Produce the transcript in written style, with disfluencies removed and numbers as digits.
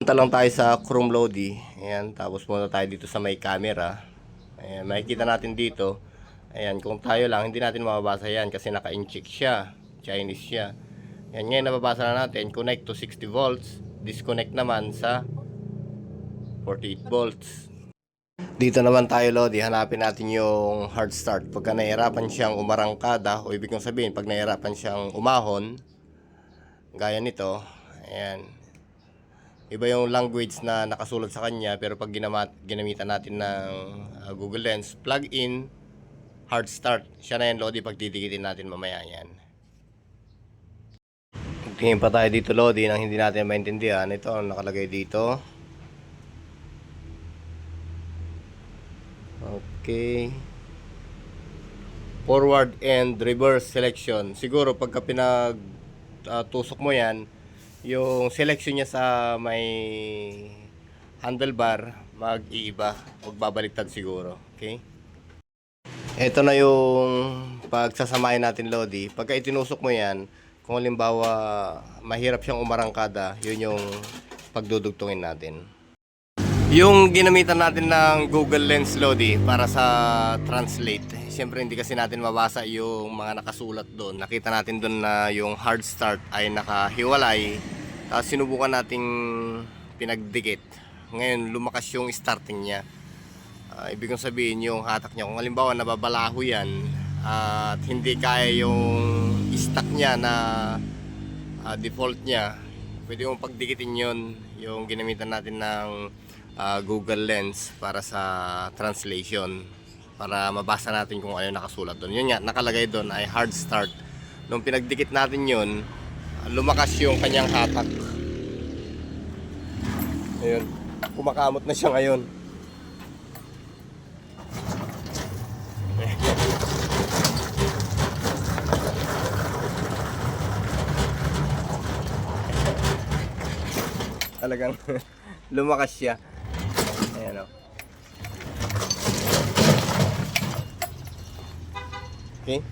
Punta lang tayo sa Chrome Lodi. Ayan, tapos muna tayo dito sa may camera. Ayan, makikita natin dito. Ayan, kung tayo lang, hindi natin mababasa yan kasi naka-incheck siya. Chinese siya. Ayan, ngayon nababasa na natin, connect to 60 volts. Disconnect naman sa 48 volts. Dito naman tayo, Lodi, hanapin natin yung hard start. Pagka nahirapan siyang umarangkada, o ibig kong sabihin, pag nahirapan siyang umahon, gaya nito, ayan, iba yung language na nakasulat sa kanya, pero pag ginamitan natin ng Google Lens, plug in, hard start. Siya na yan, Lodi, pag didikitin natin mamaya yan. Tingin pa tayo dito, Lodi, nang hindi natin maintindihan. Ito, nakalagay dito. Okay. Forward and reverse selection. Siguro pagka tusok mo yan, yung selection niya sa may handlebar mag-iiba, magbabaliktad siguro. Okay? Ito na yung pagsasamahin natin, Lodi. Pagka itinusok mo yan, kung halimbawa mahirap siyang umarangkada, yun yung pagdudugtungin natin. Yung ginamitan natin ng Google Lens, Lodi, para sa translate. Siyempre hindi kasi natin mabasa yung mga nakasulat doon. Nakita natin doon na yung hard start ay nakahiwalay. Tapos sinubukan nating pinagdikit. Ngayon lumakas yung starting niya. Ibig kong sabihin yung hatak niya. Kung halimbawa nababalaho yan at hindi kaya yung stock niya na default niya, pwede mong pagdikitin yun, yung ginamitan natin ng Google Lens para sa translation, para mabasa natin kung ano nakasulat doon. Yun nga, nakalagay doon ay hard start. Nung pinagdikit natin yun, lumakas yung kanyang hatak. Ayun, kumakamot na siya ngayon. Talagang lumakas siya. Ayan o. Okay.